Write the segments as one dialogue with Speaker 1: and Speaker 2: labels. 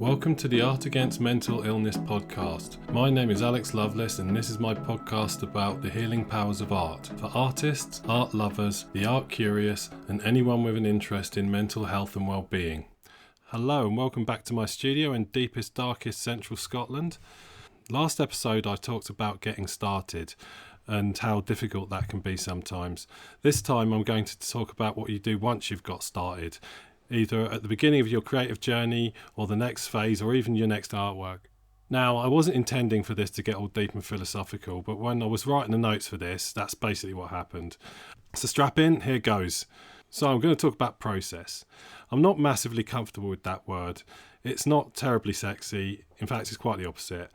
Speaker 1: Welcome to the Art Against Mental Illness podcast. My name is Alex Loveless and this is my podcast about the healing powers of art for artists, art lovers, the art curious and anyone with an interest in mental health and well-being. Hello and welcome back to my studio in deepest, darkest central Scotland. Last episode I talked about getting started and how difficult that can be sometimes. This time I'm going to talk about what you do once you've got started, either at the beginning of your creative journey or the next phase or even your next artwork. Now, I wasn't intending for this to get all deep and philosophical, but when I was writing the notes for this, that's basically what happened. So strap in, here goes. So I'm going to talk about process. I'm not massively comfortable with that word. It's not terribly sexy. In fact, it's quite the opposite.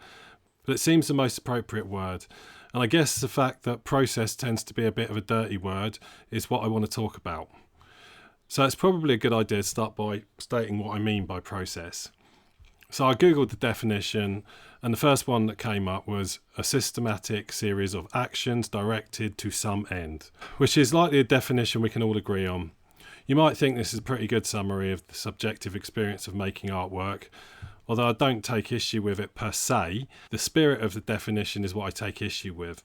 Speaker 1: But it seems the most appropriate word. And I guess the fact that process tends to be a bit of a dirty word is what I want to talk about. So it's probably a good idea to start by stating what I mean by process. So I googled the definition and the first one that came up was a systematic series of actions directed to some end, which is likely a definition we can all agree on. You might think this is a pretty good summary of the subjective experience of making artwork. Although I don't take issue with it per se, the spirit of the definition is what I take issue with.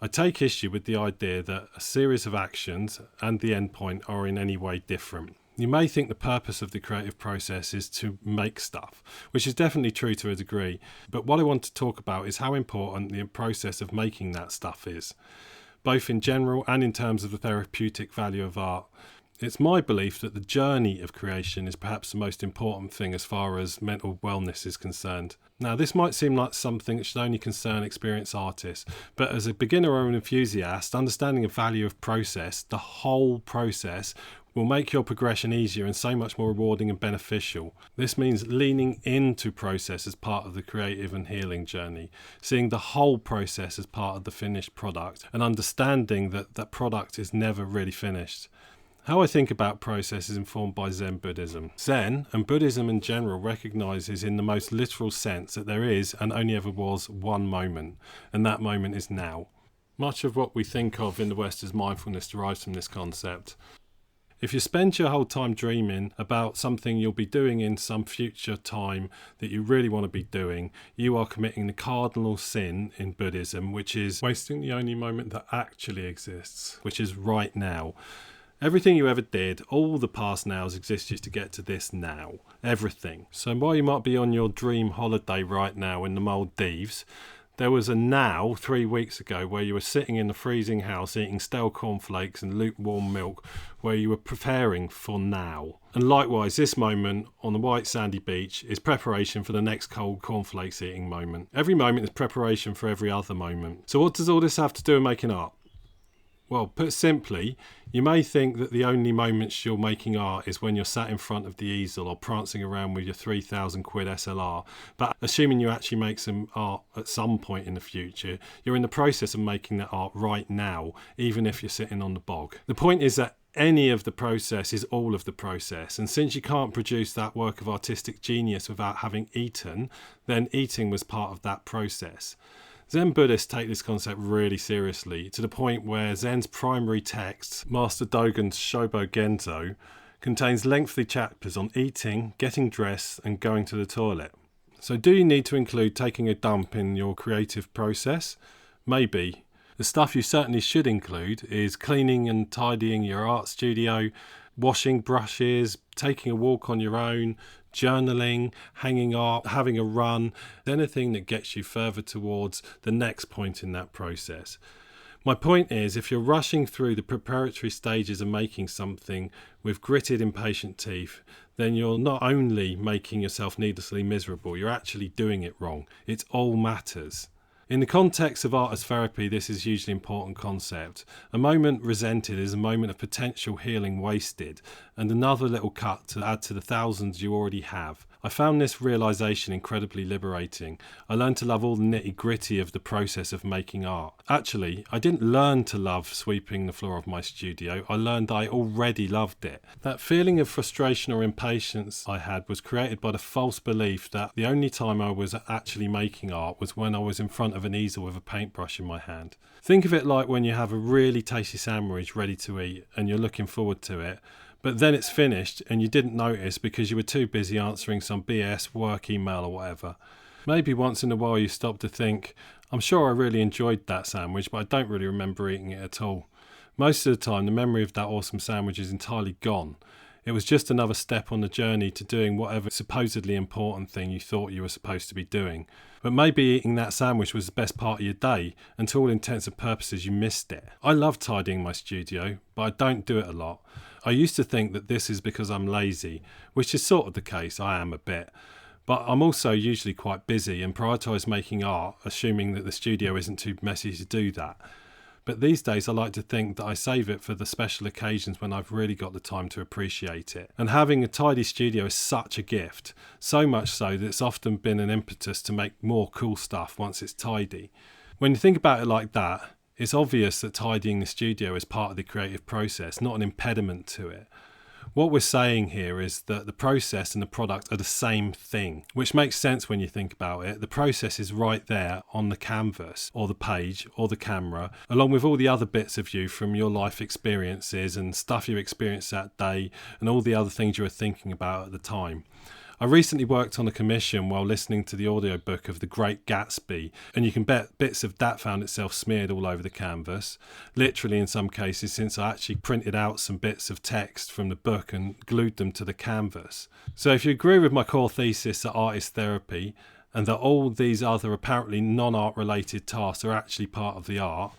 Speaker 1: I take issue with the idea that a series of actions and the endpoint are in any way different. You may think the purpose of the creative process is to make stuff, which is definitely true to a degree, but what I want to talk about is how important the process of making that stuff is, both in general and in terms of the therapeutic value of art. It's my belief that the journey of creation is perhaps the most important thing as far as mental wellness is concerned. Now, this might seem like something that should only concern experienced artists, but as a beginner or an enthusiast, understanding the value of process, the whole process, will make your progression easier and so much more rewarding and beneficial. This means leaning into process as part of the creative and healing journey, seeing the whole process as part of the finished product, and understanding that that product is never really finished. How I think about process is informed by Zen Buddhism. Zen, and Buddhism in general, recognises in the most literal sense that there is and only ever was one moment, and that moment is now. Much of what we think of in the West as mindfulness derives from this concept. If you spend your whole time dreaming about something you'll be doing in some future time that you really want to be doing, you are committing the cardinal sin in Buddhism, which is wasting the only moment that actually exists, which is right now. Everything you ever did, all the past nows exist just to get to this now. Everything. So while you might be on your dream holiday right now in the Maldives, there was a now 3 weeks ago where you were sitting in the freezing house eating stale cornflakes and lukewarm milk, where you were preparing for now. And likewise, this moment on the white sandy beach is preparation for the next cold cornflakes eating moment. Every moment is preparation for every other moment. So what does all this have to do with making art? Well, put simply, you may think that the only moments you're making art is when you're sat in front of the easel or prancing around with your 3,000 quid SLR. But assuming you actually make some art at some point in the future, you're in the process of making that art right now, even if you're sitting on the bog. The point is that any of the process is all of the process. And since you can't produce that work of artistic genius without having eaten, then eating was part of that process. Zen Buddhists take this concept really seriously, to the point where Zen's primary text, Master Dogen's Shobo Genzo, contains lengthy chapters on eating, getting dressed and going to the toilet. So do you need to include taking a dump in your creative process? Maybe. The stuff you certainly should include is cleaning and tidying your art studio, washing brushes, taking a walk on your own, journaling, hanging art, having a run, anything that gets you further towards the next point in that process. My point is, if you're rushing through the preparatory stages of making something with gritted, impatient teeth, then you're not only making yourself needlessly miserable, you're actually doing it wrong. It all matters. In the context of art as therapy, this is a hugely important concept. A moment resented is a moment of potential healing wasted, and another little cut to add to the thousands you already have. I found this realisation incredibly liberating. I learned to love all the nitty-gritty of the process of making art. Actually, I didn't learn to love sweeping the floor of my studio. I learned I already loved it. That feeling of frustration or impatience I had was created by the false belief that the only time I was actually making art was when I was in front of an easel with a paintbrush in my hand. Think of it like when you have a really tasty sandwich ready to eat and you're looking forward to it, but then it's finished and you didn't notice because you were too busy answering some BS work email or whatever. Maybe once in a while you stop to think, I'm sure I really enjoyed that sandwich, but I don't really remember eating it at all. Most of the time, the memory of that awesome sandwich is entirely gone. It was just another step on the journey to doing whatever supposedly important thing you thought you were supposed to be doing. But maybe eating that sandwich was the best part of your day, and to all intents and purposes you missed it. I love tidying my studio, but I don't do it a lot. I used to think that this is because I'm lazy, which is sort of the case, I am a bit. But I'm also usually quite busy and prioritise making art, assuming that the studio isn't too messy to do that. But these days I like to think that I save it for the special occasions when I've really got the time to appreciate it. And having a tidy studio is such a gift, so much so that it's often been an impetus to make more cool stuff once it's tidy. When you think about it like that, it's obvious that tidying the studio is part of the creative process, not an impediment to it. What we're saying here is that the process and the product are the same thing, which makes sense when you think about it. The process is right there on the canvas or the page or the camera, along with all the other bits of you from your life experiences and stuff you experienced that day and all the other things you were thinking about at the time. I recently worked on a commission while listening to the audiobook of The Great Gatsby, and you can bet bits of that found itself smeared all over the canvas, literally in some cases, since I actually printed out some bits of text from the book and glued them to the canvas. So if you agree with my core thesis that art is therapy, and that all these other apparently non-art related tasks are actually part of the art,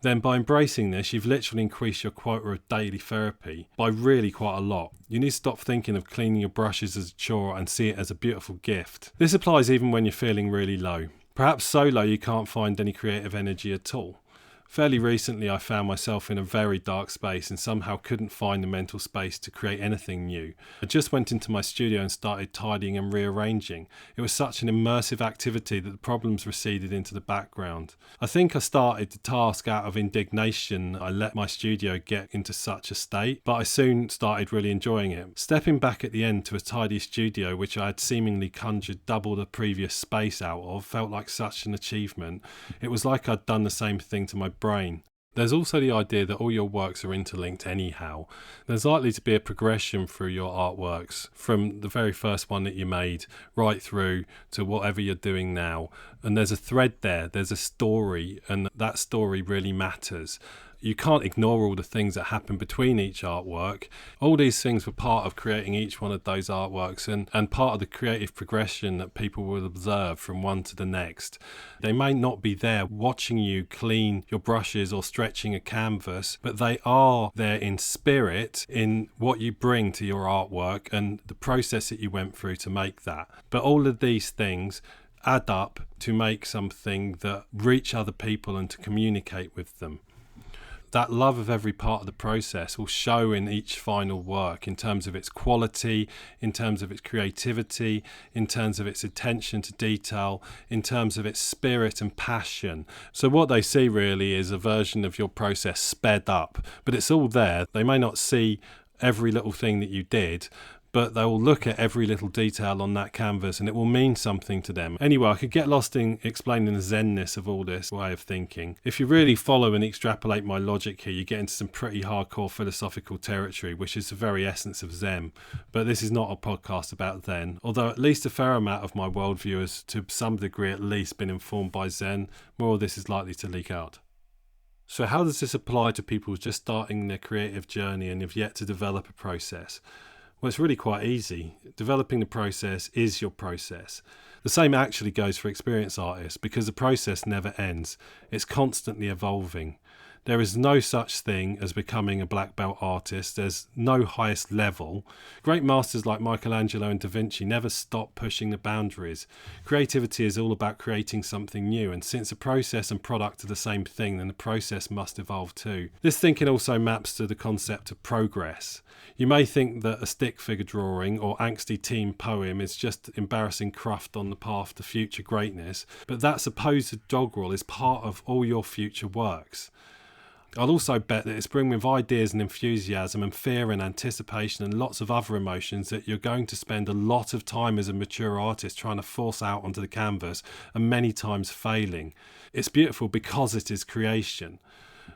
Speaker 1: then by embracing this, you've literally increased your quota of daily therapy by really quite a lot. You need to stop thinking of cleaning your brushes as a chore and see it as a beautiful gift. This applies even when you're feeling really low. Perhaps so low you can't find any creative energy at all. Fairly recently I found myself in a very dark space and somehow couldn't find the mental space to create anything new. I just went into my studio and started tidying and rearranging. It was such an immersive activity that the problems receded into the background. I think I started the task out of indignation I let my studio get into such a state, but I soon started really enjoying it. Stepping back at the end to a tidy studio which I had seemingly conjured double the previous space out of felt like such an achievement. It was like I'd done the same thing to my brain. There's also the idea that all your works are interlinked anyhow. There's likely to be a progression through your artworks from the very first one that you made right through to whatever you're doing now. And there's a thread there, there's a story, and that story really matters. You can't ignore all the things that happen between each artwork. All these things were part of creating each one of those artworks and part of the creative progression that people will observe from one to the next. They may not be there watching you clean your brushes or stretching a canvas, but they are there in spirit, in what you bring to your artwork and the process that you went through to make that. But all of these things add up to make something that reach other people and to communicate with them. That love of every part of the process will show in each final work in terms of its quality, in terms of its creativity, in terms of its attention to detail, in terms of its spirit and passion. So what they see really is a version of your process sped up, but it's all there. They may not see every little thing that you did, but they will look at every little detail on that canvas and it will mean something to them. Anyway, I could get lost in explaining the zenness of all this way of thinking. If you really follow and extrapolate my logic here, you get into some pretty hardcore philosophical territory, which is the very essence of Zen. But this is not a podcast about Zen, although at least a fair amount of my worldview has, to some degree at least, been informed by Zen. More of this is likely to leak out. So how does this apply to people just starting their creative journey and have yet to develop a process? Well, it's really quite easy. Developing the process is your process. The same actually goes for experienced artists because the process never ends. It's constantly evolving. There is no such thing as becoming a black belt artist. There's no highest level. Great masters like Michelangelo and Da Vinci never stop pushing the boundaries. Creativity is all about creating something new, and since the process and product are the same thing, then the process must evolve too. This thinking also maps to the concept of progress. You may think that a stick figure drawing or angsty teen poem is just embarrassing cruft on the path to future greatness, but that supposed doggerel is part of all your future works. I'll also bet that it's bringing with ideas and enthusiasm and fear and anticipation and lots of other emotions that you're going to spend a lot of time as a mature artist trying to force out onto the canvas and many times failing. It's beautiful because it is creation.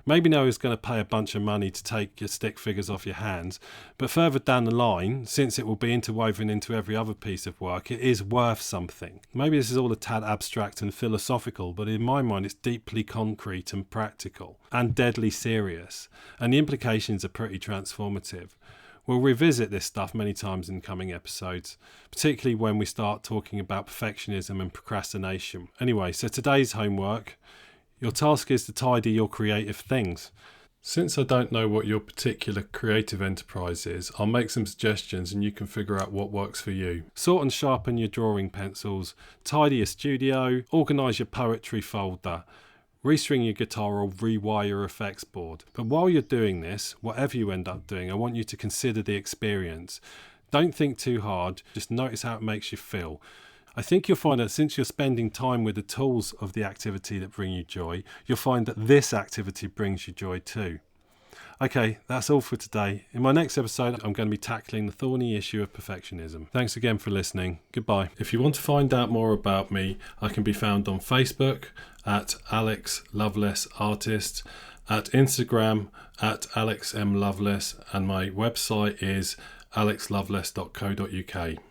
Speaker 1: Maybe no one's going to pay a bunch of money to take your stick figures off your hands, but further down the line, since it will be interwoven into every other piece of work, it is worth something. Maybe this is all a tad abstract and philosophical, but in my mind it's deeply concrete and practical and deadly serious, and the implications are pretty transformative. We'll revisit this stuff many times in coming episodes, particularly when we start talking about perfectionism and procrastination. Anyway, so today's homework: your task is to tidy your creative things. Since I don't know what your particular creative enterprise is, I'll make some suggestions and you can figure out what works for you. Sort and sharpen your drawing pencils, tidy your studio, organise your poetry folder, restring your guitar or rewire your effects board. But while you're doing this, whatever you end up doing, I want you to consider the experience. Don't think too hard, just notice how it makes you feel. I think you'll find that since you're spending time with the tools of the activity that bring you joy, you'll find that this activity brings you joy too. Okay, that's all for today. In my next episode, I'm going to be tackling the thorny issue of perfectionism. Thanks again for listening. Goodbye. If you want to find out more about me, I can be found on Facebook at Alex Loveless Artist, at Instagram at Alex M Loveless, and my website is alexloveless.co.uk.